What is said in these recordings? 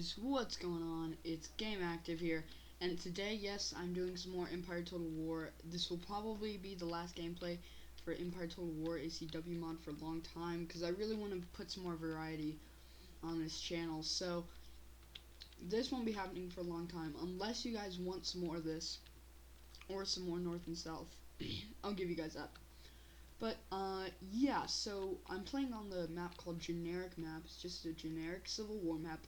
guys, what's going on? It's Game Active here, and today, yes, I'm doing some more Empire Total War. This will probably be the last gameplay for Empire Total War ACW mod for a long time, because I really want to put some more variety on this channel. So, this won't be happening for a long time, unless you guys want some more of this, or some more North and South. I'll give you guys that. But, yeah, so I'm playing on the map called Generic Map. It's just a generic Civil War map.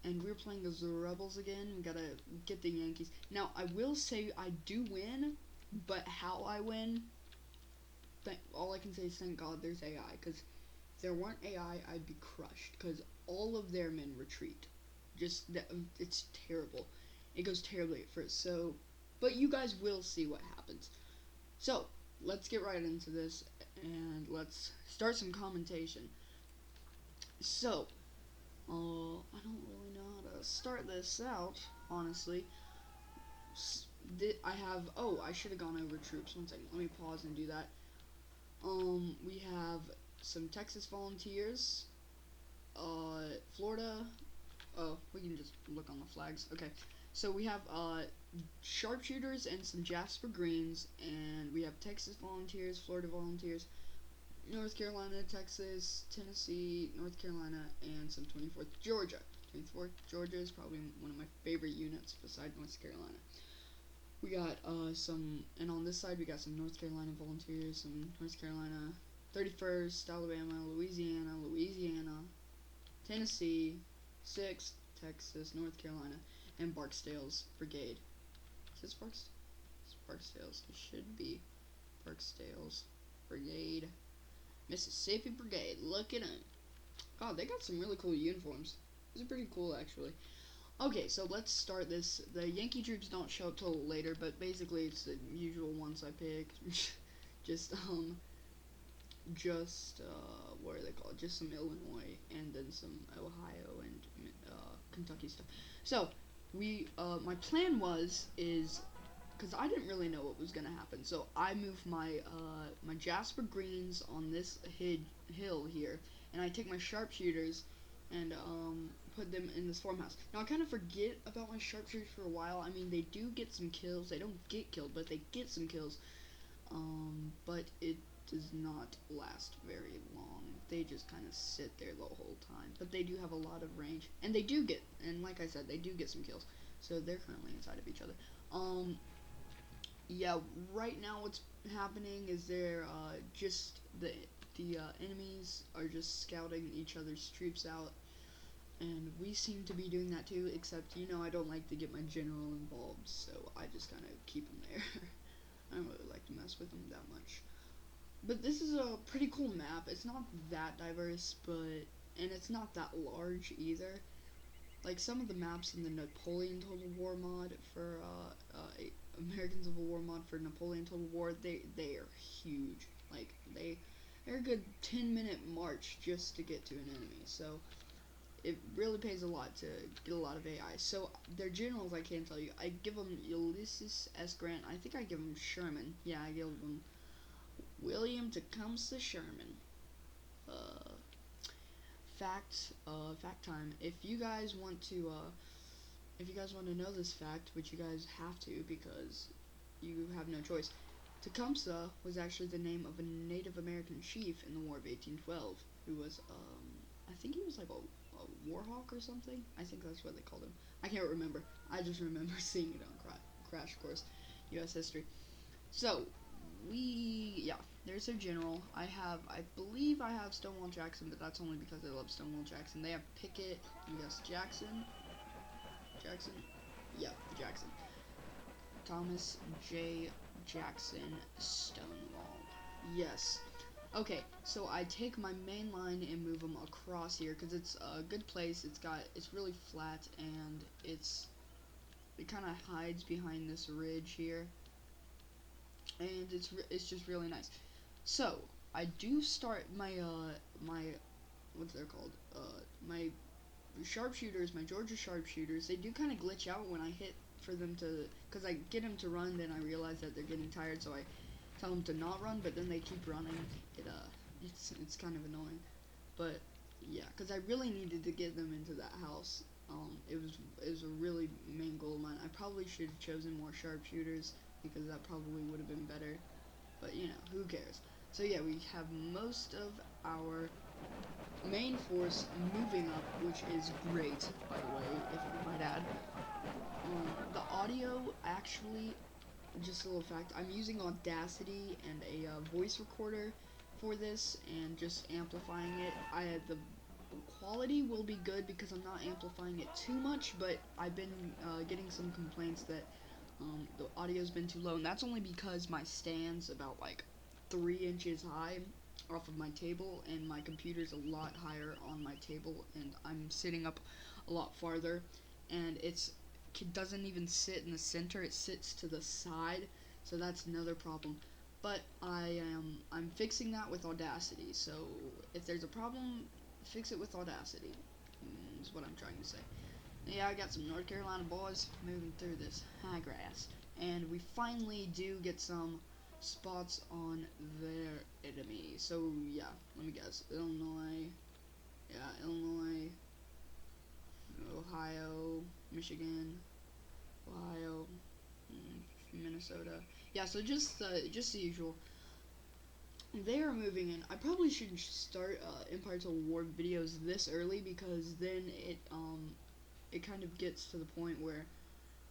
And we're playing as the Rebels again. We gotta get the Yankees. Now, I will say I do win, but how I win, all I can say is thank God there's AI. Because if there weren't AI, I'd be crushed. Because all of their men retreat. It's terrible. It goes terribly at first. So, but you guys will see what happens. So, let's get right into this, and let's start some commentation. So, I don't really know how to start this out, honestly. I should have gone over troops. One second, let me pause and do that. We have some Texas Volunteers, Florida. Oh, we can just look on the flags. Okay, so we have, sharpshooters and some Jasper Greens, and we have Texas Volunteers, Florida Volunteers, North Carolina, Texas, Tennessee, North Carolina, and some 24th Georgia. 24th Georgia is probably one of my favorite units besides North Carolina. We got and on this side we got some North Carolina Volunteers, some North Carolina, 31st, Alabama, Louisiana, Tennessee, 6th, Texas, North Carolina, and Barksdale's Brigade. Is this Barksdale's? It should be Barksdale's Brigade. Mississippi Brigade, look at them. God, they got some really cool uniforms. These are pretty cool, actually. Okay, so let's start this. The Yankee troops don't show up till later, but basically it's the usual ones I pick. What are they called? Just some Illinois, and then some Ohio and Kentucky stuff. So, my plan is because I didn't really know what was gonna happen, so I moved my my Jasper Greens on this hill here, and I take my sharpshooters and put them in this farmhouse. Now I kind of forget about my sharpshooters for a while. I mean, they do get some kills. They don't get killed, but they get some kills. But it does not last very long. They just kind of sit there the whole time. But they do have a lot of range, and and like I said, they do get some kills. So they're currently inside of each other. Yeah, right now what's happening is they're just the enemies are just scouting each other's troops out, and we seem to be doing that too, except, I don't like to get my general involved, so I just kind of keep them there. I don't really like to mess with them that much. But this is a pretty cool map. It's not that diverse, and it's not that large either. Like some of the maps in the Napoleon Total War mod for American Civil War mod for Napoleon Total War, they are huge. Like they're a good 10-minute march just to get to an enemy. So it really pays a lot to get a lot of AI. So their generals, I can't tell you. I give them Ulysses S. Grant. I think I give them Sherman. Yeah, I give them William Tecumseh Sherman. Fact time. If you guys want to know this fact, which you guys have to because you have no choice, Tecumseh was actually the name of a Native American chief in the War of 1812, who was, I think he was like a war hawk or something. I think that's what they called him. I can't remember. I just remember seeing it on Crash Course, U.S. History. So, there's their general. I believe I have Stonewall Jackson, but that's only because I love Stonewall Jackson. They have Pickett, yes, Jackson, yeah, Jackson, Thomas J. Jackson, Stonewall, yes. Okay, so I take my main line and move them across here, because it's a good place. It's really flat, and it kind of hides behind this ridge here, and it's just really nice. So I do start my what's they're called my sharpshooters, my Georgia sharpshooters. They do kind of glitch out when I hit for them to, because I get them to run, then I realize that they're getting tired, so I tell them to not run, but then they keep running. It's kind of annoying, but yeah, because I really needed to get them into that house. it was a really main goal of mine. I probably should have chosen more sharpshooters because that probably would have been better. But you know, who cares? So yeah, we have most of our main force moving up, which is great, by the way, if I might add. The audio actually, just a little fact, I'm using Audacity and a voice recorder for this and just amplifying it. The quality will be good because I'm not amplifying it too much, but I've been getting some complaints that the audio's been too low, and that's only because my stand's about like 3 inches high off of my table, and my computer's a lot higher on my table, and I'm sitting up a lot farther, and it doesn't even sit in the center; it sits to the side, so that's another problem. But I'm fixing that with Audacity. So if there's a problem, fix it with Audacity. Is what I'm trying to say. Yeah, I got some North Carolina boys moving through this high grass, and we finally do get some spots on their enemy. So yeah, let me guess. Illinois, yeah, Illinois, Ohio, Michigan, Ohio, Minnesota. Yeah, so just the usual. They are moving in. I probably shouldn't start Empire Total War videos this early because then it kind of gets to the point where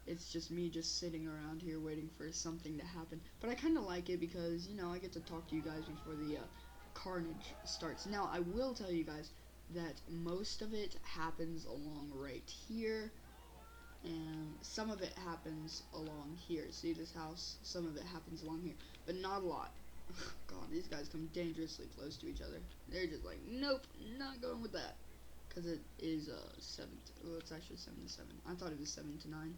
it's just me just sitting around here waiting for something to happen. But I kind of like it because, you know, I get to talk to you guys before the carnage starts. Now, I will tell you guys that most of it happens along right here, and some of it happens along here. See this house? Some of it happens along here, but not a lot. God, these guys come dangerously close to each other. They're just like, nope, not going with that. Because it is 7 to, well, it's actually 7 to 7. I thought it was 7 to 9.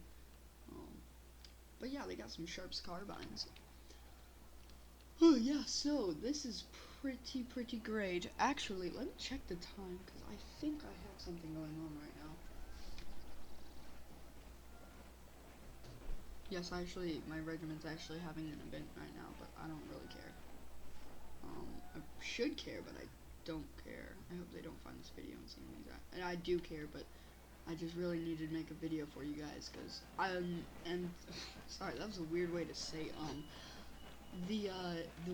But yeah, they got some Sharps carbines. Oh yeah, so this is pretty great. Actually, let me check the time because I think I have something going on right now. Yes, actually, my regiment's actually having an event right now, but I don't really care. I should care, but I don't care. I hope they don't find this video and see me that. And I do care, but I just really needed to make a video for you guys, because and sorry, that was a weird way to say the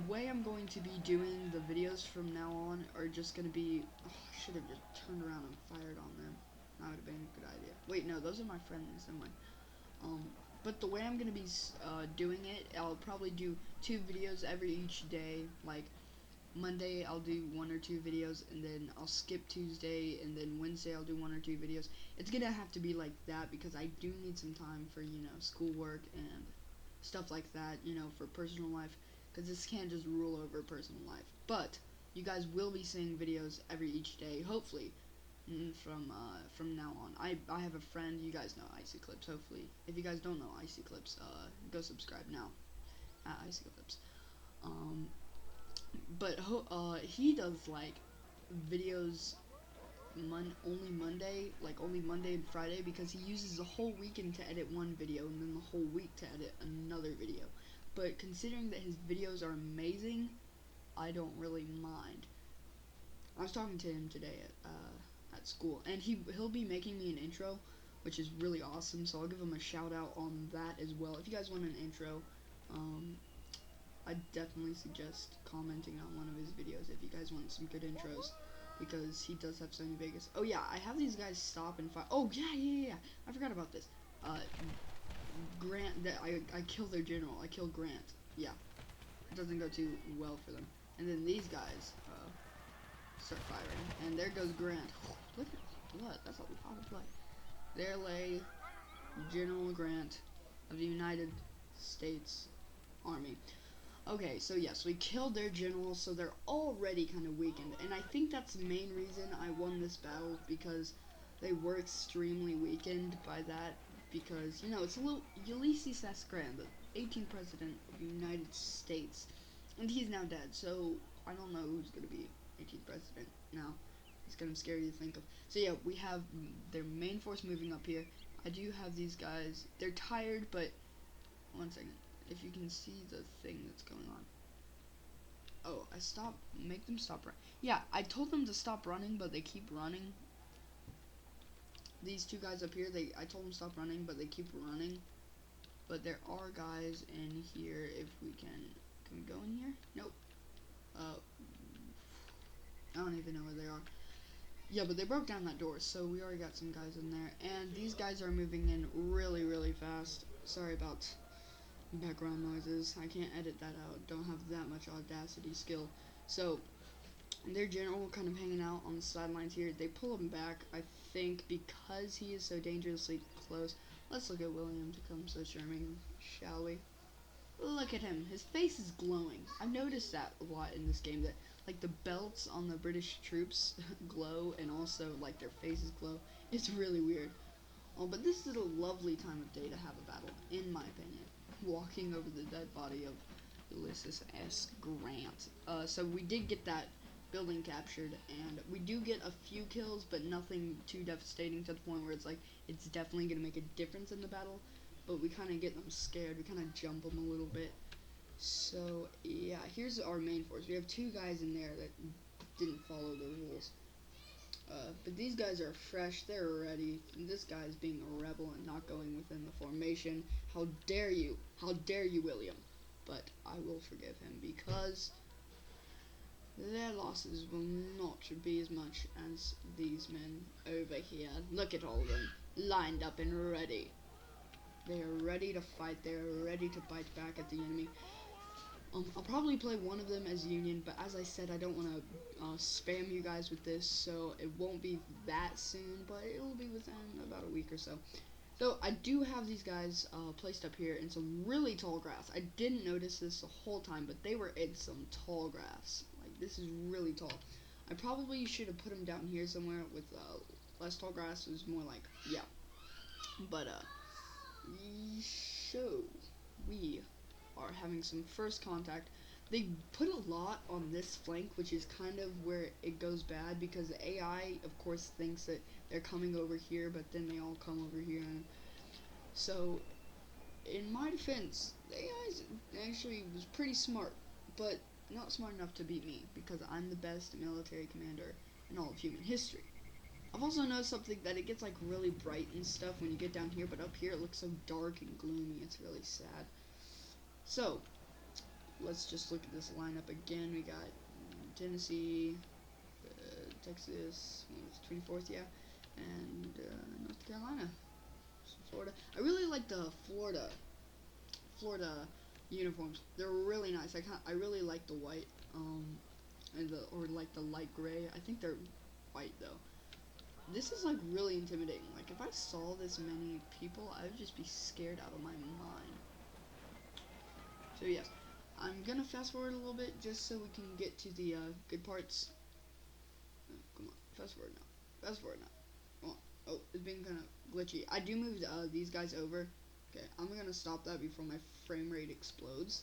way I'm going to be doing the videos from now on are just going to be, I should have just turned around and fired on them. That would have been a good idea. Wait, no, those are my friends, never mind. But the way I'm going to be doing it, I'll probably do 2 videos every each day, like Monday I'll do 1 or 2 videos, and then I'll skip Tuesday, and then Wednesday I'll do 1 or 2 videos. It's gonna have to be like that because I do need some time for, you know, schoolwork and stuff like that, you know, for personal life, because this can't just rule over personal life. But you guys will be seeing videos every each day, hopefully, from now on. I have a friend, you guys know Icy Clips, hopefully. If you guys don't know Icy Clips, go subscribe now at Icy Clips. But he does like videos only Monday, like only Monday and Friday, because he uses the whole weekend to edit one video and then the whole week to edit another video. But considering that his videos are amazing, I don't really mind. I was talking to him today at school, and he'll be making me an intro, which is really awesome. So I'll give him a shout out on that as well. If you guys want an intro, I definitely suggest commenting on one of his videos if you guys want some good intros, because he does have Sony Vegas. Oh yeah, I have these guys stop and fight. Oh yeah. I forgot about this. Grant, that I killed their general. I killed Grant. Yeah, it doesn't go too well for them. And then these guys start firing, and there goes Grant. Look at the blood. That's a lot of blood. There lay General Grant of the United States Army. Okay, so yes, we killed their general, so they're already kind of weakened, and I think that's the main reason I won this battle, because they were extremely weakened by that, because, you know, it's a little Ulysses S. Grant, the 18th President of the United States, and he's now dead, so I don't know who's going to be 18th President now. It's kind of scary to think of. So yeah, we have their main force moving up here. I do have these guys. They're tired, but one second. If you can see the thing that's going on. Oh, make them stop running. Yeah, I told them to stop running, but they keep running. these two guys up here, I told them stop running, but they keep running. But there are guys in here. If we can we go in here? Nope. I don't even know where they are. Yeah, but they broke down that door, so we already got some guys in there. And these guys are moving in really, really fast. Sorry about background noises. I can't edit that out. Don't have that much Audacity skill. So, their general kind of hanging out on the sidelines here. They pull him back, I think, because he is so dangerously close. Let's look at William to come so charming, shall we? Look at him. His face is glowing. I've noticed that a lot in this game, that like the belts on the British troops glow, and also like their faces glow. It's really weird. But this is a lovely time of day to have a battle, in my opinion. Walking over the dead body of Ulysses S. Grant. So we did get that building captured, and we do get a few kills, but nothing too devastating to the point where it's like it's definitely going to make a difference in the battle. But we kind of get them scared. We kind of jump them a little bit. So yeah, here's our main force. We have two guys in there that didn't follow the rules. But these guys are fresh. They're ready. This guy is being a rebel and not going within the formation. How dare you? How dare you, William? But I will forgive him because their losses will not be as much as these men over here. Look at all of them lined up and ready. They are ready to fight. They are ready to bite back at the enemy. I'll probably play one of them as Union, but as I said, I don't want to spam you guys with this, so it won't be that soon, but it will be within about a week or so. So I do have these guys placed up here in some really tall grass. I didn't notice this the whole time, but they were in some tall grass. Like, this is really tall. I probably should have put them down here somewhere with less tall grass. It was more like, yeah. But, so we are having some first contact. They put a lot on this flank, which is kind of where it goes bad, because the AI, of course, thinks that they're coming over here, but then they all come over here. And so, in my defense, the AI actually was pretty smart, but not smart enough to beat me, because I'm the best military commander in all of human history. I've also noticed something, that it gets like really bright and stuff when you get down here, but up here it looks so dark and gloomy. It's really sad. So, let's just look at this lineup again. We got Tennessee, Texas, 24th, yeah, and North Carolina, Florida. I really like the Florida uniforms. They're really nice. I really like the white, and or like the light gray. I think they're white though. This is like really intimidating. Like, if I saw this many people, I would just be scared out of my mind. So yes, I'm gonna fast forward a little bit just so we can get to the good parts. Come on, fast forward now. Fast forward now. Come on. Oh, it's being kind of glitchy. I do move these guys over. Okay, I'm gonna stop that before my frame rate explodes.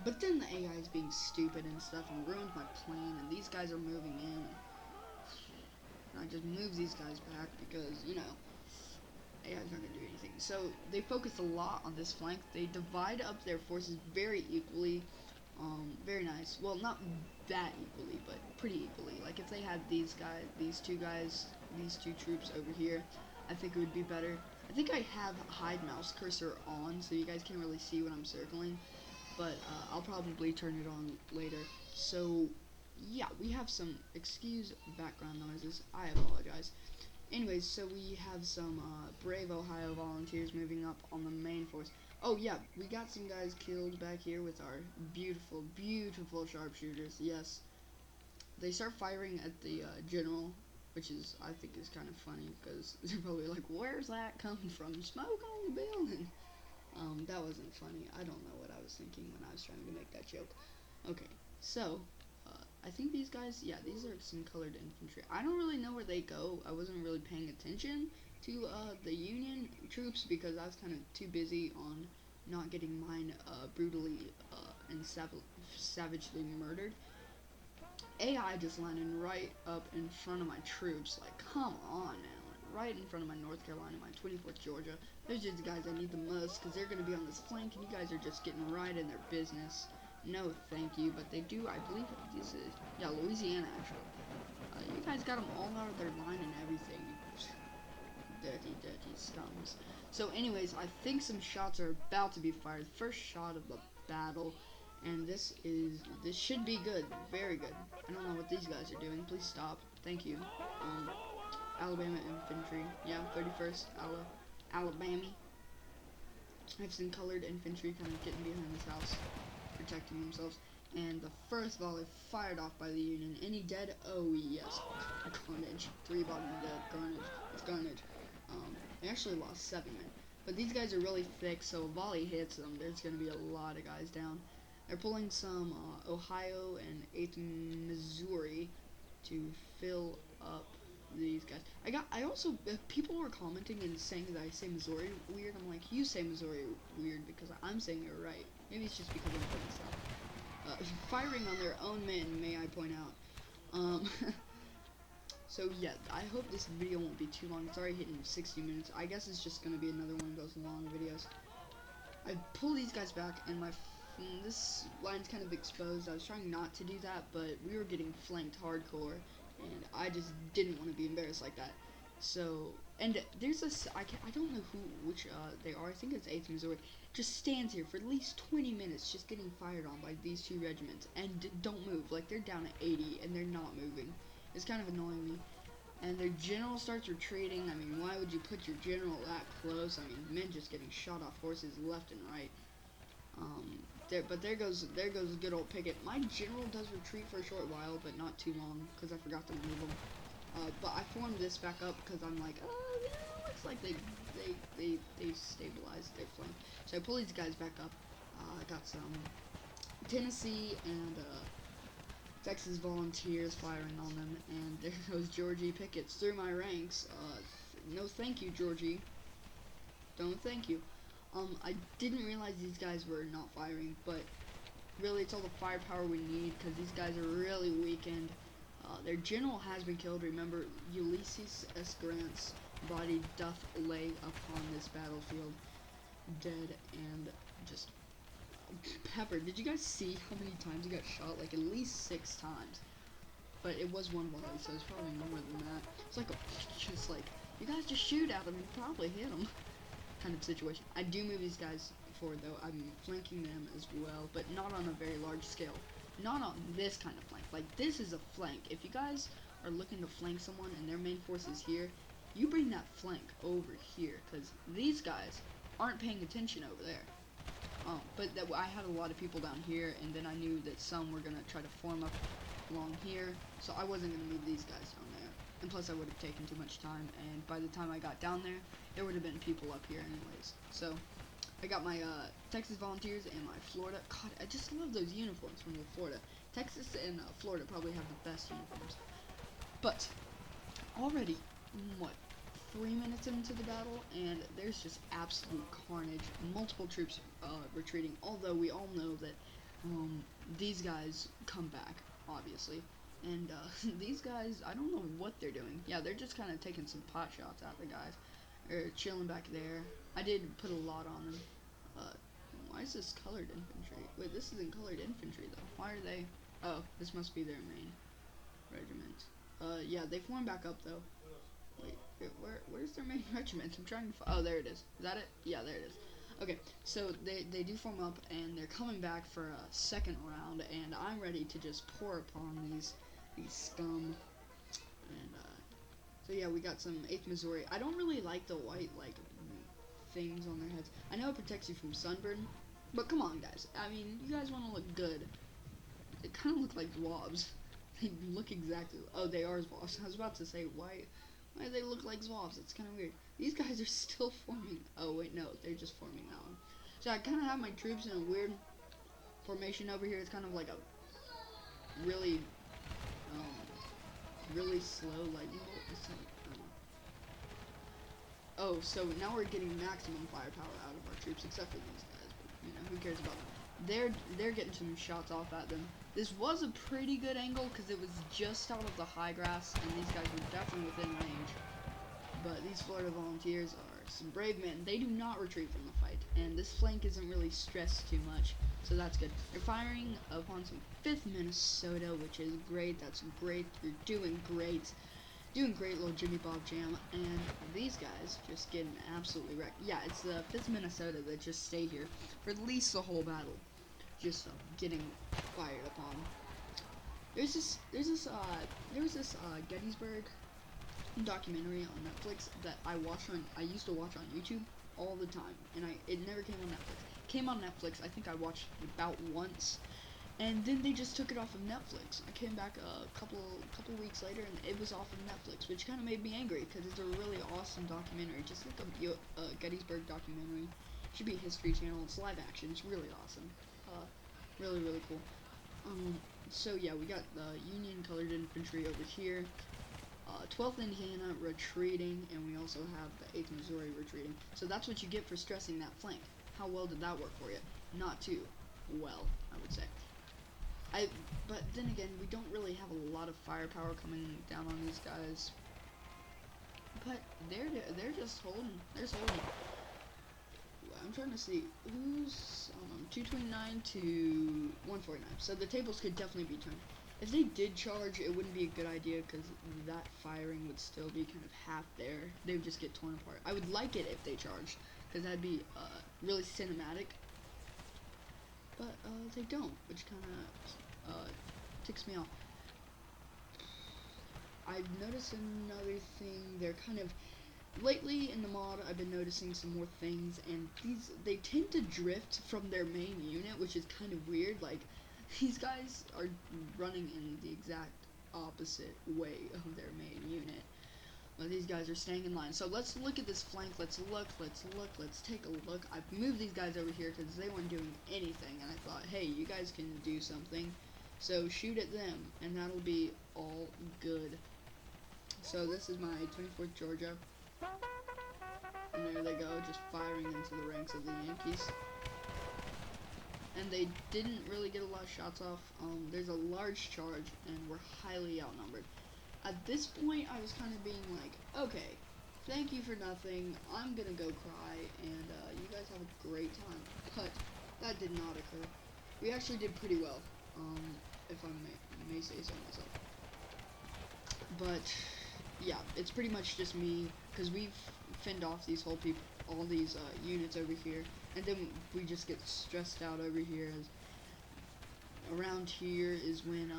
But then the AI is being stupid and stuff and ruined my plan, and these guys are moving in. And I just move these guys back because, you know, AI's not going to do anything. So they focus a lot on this flank. They divide up their forces very equally. Very nice. Well, not that equally, but pretty equally. Like, if they had these two troops over here, I think it would be better. I think I have hide mouse cursor on, so you guys can't really see what I'm circling. But I'll probably turn it on later. So, yeah, we have some, excuse background noises. I apologize. Anyways, so we have some brave Ohio volunteers moving up on the main force. Oh yeah, we got some guys killed back here with our beautiful, beautiful sharpshooters. Yes, they start firing at the general, which is, I think, is kind of funny, because they're probably like, where's that coming from? Smoke on the building. That wasn't funny. I don't know what I was thinking when I was trying to make that joke. Okay, so I think these guys, yeah, these are some colored infantry. I don't really know where they go. I wasn't really paying attention to the Union troops because I was kind of too busy on not getting mine brutally and savagely murdered. AI just landing right up in front of my troops. Like, come on, man. Like, right in front of my North Carolina, my 24th Georgia. Those are the guys I need the most because they're going to be on this flank, and you guys are just getting right in their business. No, thank you, but they do, I believe, this is, yeah, Louisiana, actually. You guys got them all out of their line and everything. Dirty, dirty scums. So anyways, I think some shots are about to be fired. First shot of the battle. And this should be good. Very good. I don't know what these guys are doing. Please stop. Thank you. Alabama infantry. Yeah, 31st Alabama. I've seen colored infantry kind of getting behind this house, protecting themselves. And the first volley fired off by the Union. Any dead? Oh yes. Carnage. 3 bottom dead. Carnage. It's carnage. They actually lost 7 men. But these guys are really thick, so a volley hits them. There's going to be a lot of guys down. They're pulling some Ohio and 8th Missouri to fill up these guys. I also, people were commenting and saying that I say Missouri weird. I'm like, you say Missouri weird because I'm saying it right. Maybe it's just because I'm putting stuff. Firing on their own men, may I point out. So yeah, I hope this video won't be too long. It's already hitting 60 minutes. I guess it's just gonna be another one of those long videos. I pull these guys back, and this line's kind of exposed. I was trying not to do that, but we were getting flanked hardcore, and I just didn't want to be embarrassed like that. So, and there's I don't know which they are. I think it's 8th Missouri. Just stands here for at least 20 minutes, just getting fired on by these 2 regiments, and don't move. Like, they're down at 80, and they're not moving. It's kind of annoying me. And their general starts retreating. I mean, why would you put your general that close? I mean, men just getting shot off horses left and right. But there goes good old Pickett. My general does retreat for a short while, but not too long, because I forgot to move him. But I formed this back up because I'm like, oh, yeah, looks like they stabilized their flank. So I pull these guys back up. I got some Tennessee and Texas volunteers firing on them, and there goes Georgie Pickett through my ranks. No thank you, Georgie. Don't thank you. I didn't realize these guys were not firing, but really it's all the firepower we need because these guys are really weakened. Their general has been killed. Remember, Ulysses S. Grant's body doth lay upon this battlefield, dead and just peppered. Did you guys see how many times he got shot? Like at least 6 times. But it was one volley, so it's probably more than that. It's like just like, you guys just shoot at him and probably hit him kind of situation. I do move these guys forward though. I'm flanking them as well, but not on a very large scale. Not on this kind of flank. Like, this is a flank. If you guys are looking to flank someone and their main force is here, you bring that flank over here, because these guys aren't paying attention over there. But I had a lot of people down here, and then I knew that some were going to try to form up along here, so I wasn't going to move these guys down there. And plus I would have taken too much time, and by the time I got down there would have been people up here anyways. So I got my Texas Volunteers and my Florida. God, I just love those uniforms from Florida. Texas and Florida probably have the best uniforms. But already, what, 3 minutes into the battle, and there's just absolute carnage. Multiple troops retreating, although we all know that these guys come back, obviously. And these guys, I don't know what they're doing. Yeah, they're just kind of taking some pot shots at the guys. They're chilling back there. I did put a lot on them. Why is this colored infantry? Wait, this isn't colored infantry, though. Why are they? Oh, this must be their main regiment. Yeah, they form back up, though. Wait, where's their main regiment? I'm trying to oh, there it is. Is that it? Yeah, there it is. Okay, so they do form up, and they're coming back for a second round, and I'm ready to just pour upon these scum. And, so yeah, we got some 8th Missouri. I don't really like the white, like, things on their heads. I know it protects you from sunburn, but come on, guys. I mean, you guys want to look good. They kind of look like Zwabs. They look exactly. Oh, they are Zwabs. I was about to say, why do they look like Zwabs? It's kind of weird. These guys are still forming. Oh, wait, no. They're just forming that one. So I kind of have my troops in a weird formation over here. It's kind of like a really, really slow lightning bolt. Oh, so now we're getting maximum firepower out of our troops, except for these guys. But, you know, who cares about them? They're getting some shots off at them. This was a pretty good angle because it was just out of the high grass, and these guys were definitely within range. But these Florida Volunteers are some brave men. They do not retreat from the fight, and this flank isn't really stressed too much, so that's good. They're firing upon some 5th Minnesota, which is great. That's great. You're doing great. Doing great, little Jimmy Bob Jam, and these guys just getting absolutely wrecked. Yeah, it's the Fizz Minnesota that just stay here for at least the whole battle, just getting fired upon. There was this Gettysburg documentary on Netflix that I used to watch on YouTube all the time, and it never came on Netflix. Came on Netflix, I think I watched it about once, and then they just took it off of Netflix. I came back a couple weeks later, and it was off of Netflix, which kind of made me angry because it's a really awesome documentary. Just like a Gettysburg documentary. Should be a History Channel. It's live action. It's really awesome. Really cool. Um, so yeah, we got the Union Colored Infantry over here. 12th Indiana retreating, and we also have the 8th Missouri retreating. So that's what you get for stressing that flank. How well did that work for you? Not too well, I would say. But then again, we don't really have a lot of firepower coming down on these guys. But they're just holding. They're just holding. I'm trying to see who's 229 to 149. So the tables could definitely be turned. If they did charge, it wouldn't be a good idea because that firing would still be kind of half there. They would just get torn apart. I would like it if they charged because that'd be really cinematic. But they don't, which kind of ticks me off. I've noticed another thing. They're kind of lately in the mod. I've been noticing some more things, and they tend to drift from their main unit, which is kind of weird. Like these guys are running in the exact opposite way of their main unit. But these guys are staying in line. So let's look at this flank. Let's take a look. I've moved these guys over here because they weren't doing anything, and I thought, hey, you guys can do something. So shoot at them, and that'll be all good. So this is my 24th Georgia. And there they go, just firing into the ranks of the Yankees. And they didn't really get a lot of shots off. There's a large charge, and we're highly outnumbered. At this point, I was kind of being like, okay, thank you for nothing. I'm gonna go cry, and you guys have a great time. But that did not occur. We actually did pretty well, if I may say so myself. But yeah, it's pretty much just me because we've fend off these all these units over here, and then we just get stressed out over here. As around here is when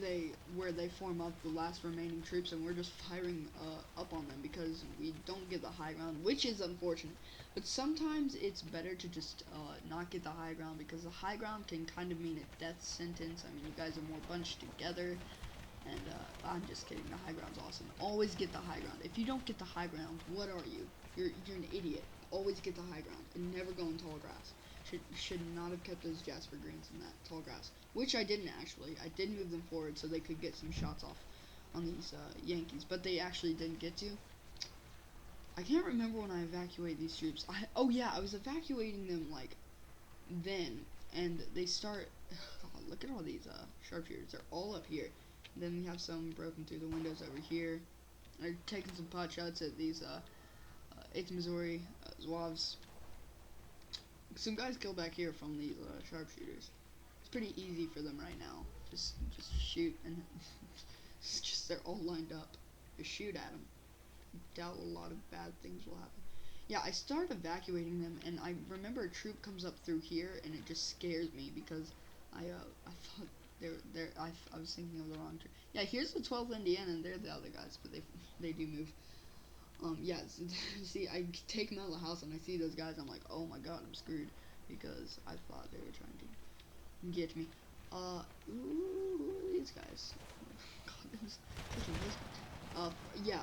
they form up the last remaining troops, and we're just firing up on them because we don't get the high ground, which is unfortunate. But sometimes it's better to just not get the high ground because the high ground can kind of mean a death sentence. I mean, you guys are more bunched together. And I'm just kidding. The high ground's awesome. Always get the high ground. If you don't get the high ground, what are you? You're an idiot. Always get the high ground and never go in tall grass. Should not have kept those Jasper Greens in that tall grass, which I didn't actually. I did move them forward so they could get some shots off on these Yankees, but they actually didn't get to. I can't remember when I evacuated these troops. Oh yeah, I was evacuating them like then, and they start. Oh, look at all these sharpshooters. They're all up here. Then we have some broken through the windows over here. They're taking some pot shots at these 8th Missouri Zouaves. Some guys killed back here from these sharpshooters. It's pretty easy for them right now. Just shoot, and it's just they're all lined up. Just shoot at them. Doubt a lot of bad things will happen. Yeah, I start evacuating them, and I remember a troop comes up through here, and it just scares me because I thought. I was thinking of the wrong tree. Yeah, here's the 12th Indiana, and they're the other guys, but they do move. Yeah, see, I take them out of the house, and I see those guys, I'm like, oh my god, I'm screwed, because I thought they were trying to get me. Ooh, these guys. God, this is yeah.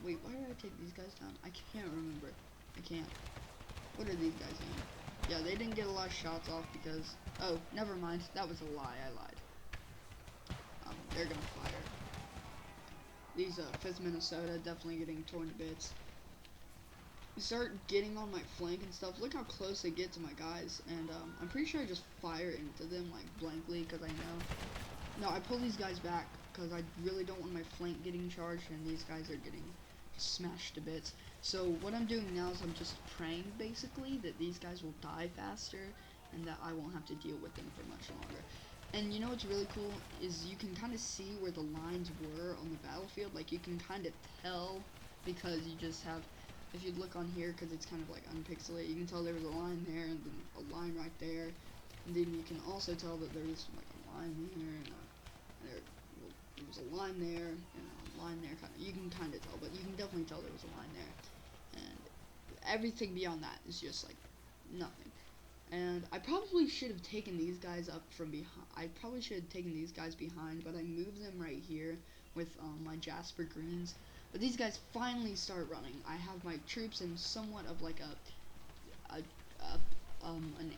Wait, why did I take these guys down? I can't remember. I can't. What are these guys doing? Yeah, they didn't get a lot of shots off because... Oh, never mind. That was a lie. I lied. They're gonna fire. These, 5th Minnesota definitely getting torn to bits. You start getting on my flank and stuff. Look how close they get to my guys. And, I'm pretty sure I just fire into them, like, blankly because I know. No, I pull these guys back because I really don't want my flank getting charged and these guys are getting smashed to bits. So what I'm doing now is I'm just praying basically that these guys will die faster and that I won't have to deal with them for much longer. And you know what's really cool is you can kind of see where the lines were on the battlefield. Like you can kind of tell because you just have, if you look on here, because it's kind of like unpixelated, you can tell there was a line there and then a line right there. And then you can also tell that there was like a line there and there was a line there and a line there. You can kind of tell, but you can definitely tell there was a line there. And everything beyond that is just like nothing. And I probably should have taken these guys up from behind. I probably should have taken these guys behind, but I moved them right here with my Jasper Greens. But these guys finally start running. I have my troops in somewhat of like an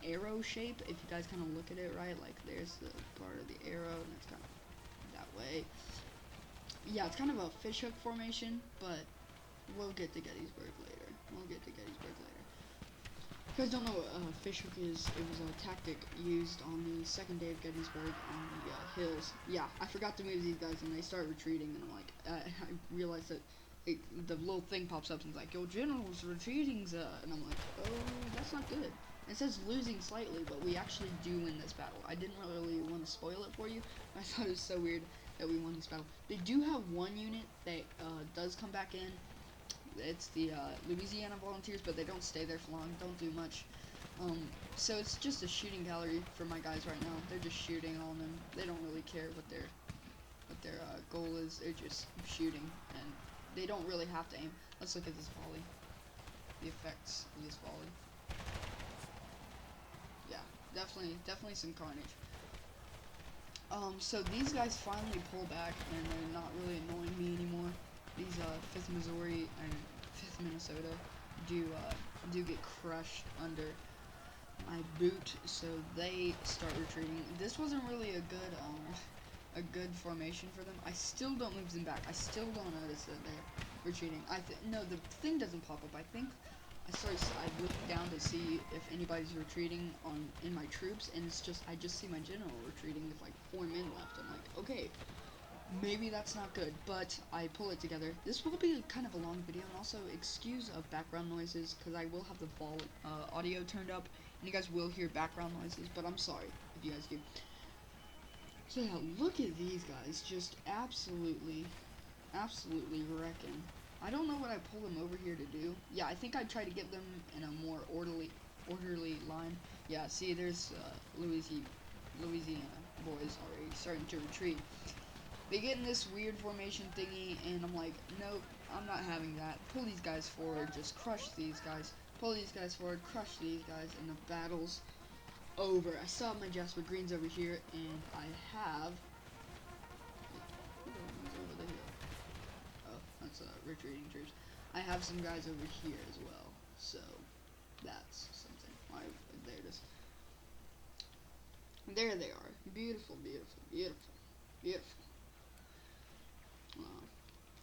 arrow shape. If you guys kind of look at it right, like there's the part of the arrow, and it's kind of that way. Yeah, it's kind of a fishhook formation, but we'll get to Gettysburg later. If you guys don't know what fishhook is, it was a tactic used on the second day of Gettysburg on the hills. Yeah, I forgot to move these guys, and they start retreating, and I'm like, I realized that the little thing pops up and it's like, your general's retreating, and I'm like, oh, that's not good. And it says losing slightly, but we actually do win this battle. I didn't really want to spoil it for you. I thought it was so weird that we won this battle. They do have one unit that does come back in. It's the Louisiana Volunteers, but they don't stay there for long, don't do much. So it's just a shooting gallery for my guys right now. They're just shooting on them. They don't really care what their goal is. They're just shooting, and they don't really have to aim. Let's look at this volley. The effects of this volley. Yeah, definitely some carnage. So these guys finally pull back, and they're not really annoying me anymore. These 5th Missouri and 5th Minnesota do get crushed under my boot, so they start retreating. This wasn't really a good formation for them. I still don't move them back. I still don't notice that they're retreating. No, the thing doesn't pop up. I looked down to see if anybody's retreating in my troops, and I just see my general retreating with like 4 men left. I'm like, okay, maybe that's not good, but I pull it together. This will be kind of a long video, and also excuse of background noises, because I will have the audio turned up, and you guys will hear background noises, but I'm sorry if you guys do. So yeah, look at these guys, just absolutely wrecking. I don't know what I pull them over here to do. Yeah, I think I'd try to get them in a more orderly line. Yeah, see, there's Louisiana boys already starting to retreat. They get in this weird formation thingy, and I'm like, nope, I'm not having that. Pull these guys forward, just crush these guys. Pull these guys forward, crush these guys, and the battle's over. I still have my Jasper Greens over here, and I have... over the hill. Oh, that's retreating troops. I have some guys over here as well, so that's something. There it is. There they are. Beautiful.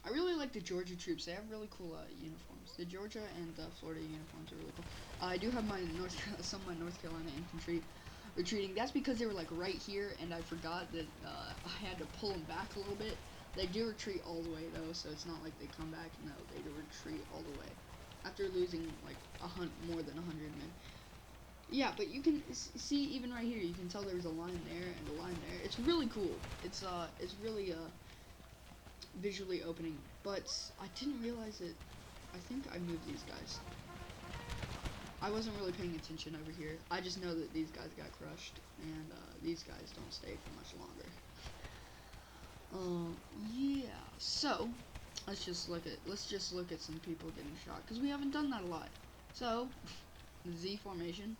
I really like the Georgia troops. They have really cool uniforms. The Georgia and the Florida uniforms are really cool. I do have my some of my North Carolina infantry retreating. That's because they were like right here, and I forgot that I had to pull them back a little bit. They do retreat all the way though, so it's not like they come back. No, they do retreat all the way after losing like more than 100 men. Yeah, but you can see even right here. You can tell there's a line there and a line there. It's really cool. It's really visually opening, but I didn't realize it. I think I moved these guys. I wasn't really paying attention over here. I just know that these guys got crushed, and these guys don't stay for much longer. Yeah. So let's just look at some people getting shot, because we haven't done that a lot. So the Z formation.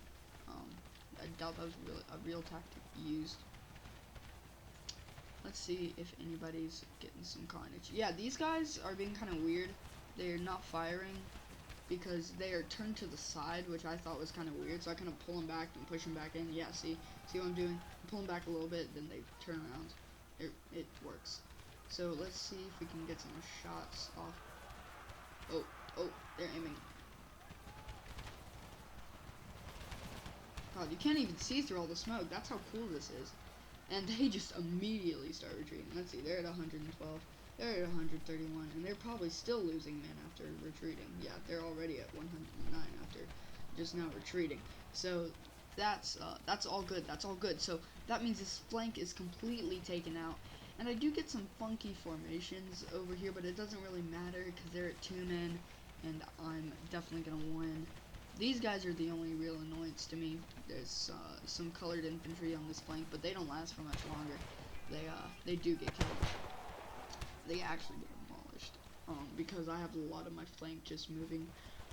I doubt that was a real tactic used. Let's see if anybody's getting some carnage. Yeah, these guys are being kind of weird. They're not firing because they are turned to the side, which I thought was kind of weird. So I kind of pull them back and push them back in. Yeah, see what I'm doing? Pull them back a little bit, then they turn around. It works. So let's see if we can get some shots off. Oh, they're aiming. God, you can't even see through all the smoke. That's how cool this is. And they just immediately start retreating. Let's see, they're at 112. They're at 131, and they're probably still losing men after retreating. Yeah, they're already at 109 after just now retreating. So That's all good. That's all good. So that means this flank is completely taken out. And I do get some funky formations over here, but it doesn't really matter because they're at 2 men, and I'm definitely gonna win. These guys are the only real annoyance to me. There's some colored infantry on this flank, but they don't last for much longer. They do get killed. They actually get demolished. Because I have a lot of my flank just moving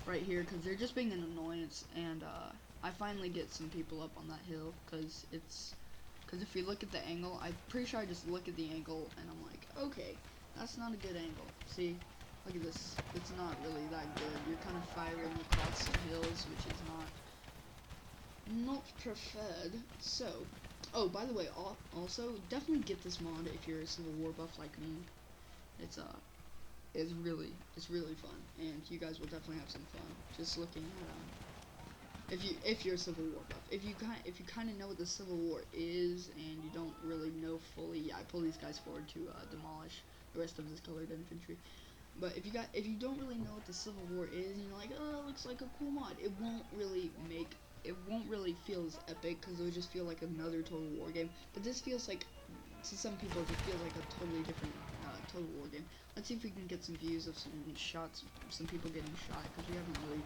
right here, because they're just being an annoyance, and I finally get some people up on that hill, because if you look at the angle, I'm pretty sure I just look at the angle, and I'm like, okay, that's not a good angle. See, look at this, it's not really that good. You're kind of firing across some hills, which is not preferred. So, oh, by the way, also, definitely get this mod if you're a Civil War buff like me. It's really fun, and you guys will definitely have some fun just looking at if you're a Civil War buff. If you kind of know what the Civil War is and you don't really know fully, yeah, I pull these guys forward to demolish the rest of this colored infantry. But if you don't really know what the Civil War is and you're like, oh, it looks like a cool mod, it won't really feel as epic, because it would just feel like another Total War game. But this feels like, to some people, it feels like a totally different Total War game. Let's see if we can get some views of some shots, some people getting shot, because we haven't really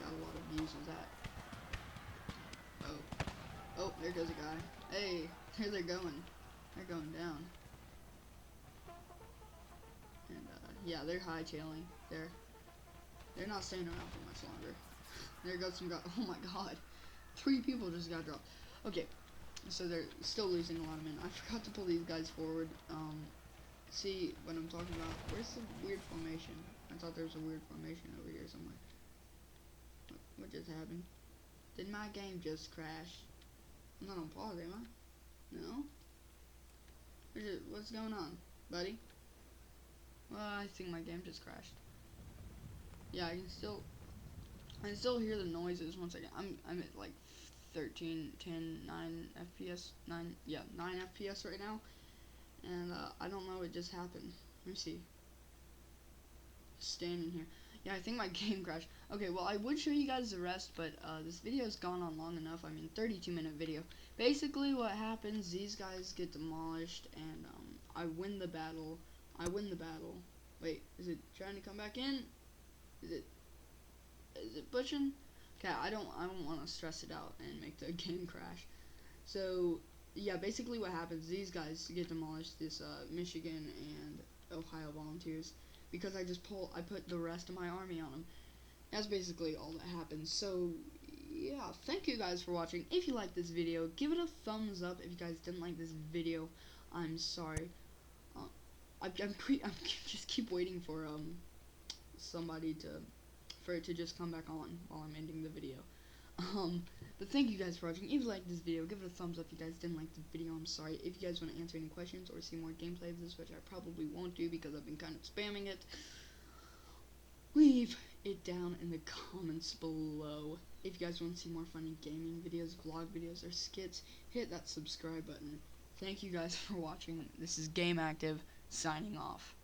got a lot of views of that. Oh, there goes a guy. Hey, here they're going. They're going down. And yeah, they're hightailing. They're not staying around for much longer. There goes some guy. Oh my God, 3 people just got dropped. Okay, so they're still losing a lot of men. I forgot to pull these guys forward. See what I'm talking about? Where's the weird formation? I thought there was a weird formation over here somewhere. What just happened? Did my game just crash? I'm not on pause, am I? No? What's going on, buddy? Well, I think my game just crashed. Yeah, I can still hear the noises. One second. I'm at like 13, 10, 9 FPS, 9 FPS right now. And I don't know what just happened. Let me see. Standing here. Yeah, I think my game crashed. Okay, well, I would show you guys the rest, but this video's gone on long enough. I mean, 32-minute video. Basically, what happens, these guys get demolished, and I win the battle. Wait, is it trying to come back in? Is it pushing? Okay, I don't want to stress it out and make the game crash. So, yeah, basically what happens, these guys get demolished, this Michigan and Ohio volunteers, because I put the rest of my army on them. That's basically all that happens. So, yeah, thank you guys for watching. If you liked this video, give it a thumbs up. If you guys didn't like this video, I'm sorry. I just keep waiting for somebody for it to just come back on while I'm ending the video. But thank you guys for watching. If you liked this video, give it a thumbs up. If you guys didn't like the video, I'm sorry. If you guys want to answer any questions or see more gameplay of this, which I probably won't do because I've been kind of spamming it, leave it down in the comments below. If you guys want to see more funny gaming videos, vlog videos, or skits, hit that subscribe button. Thank you guys for watching. This is Game Active, signing off.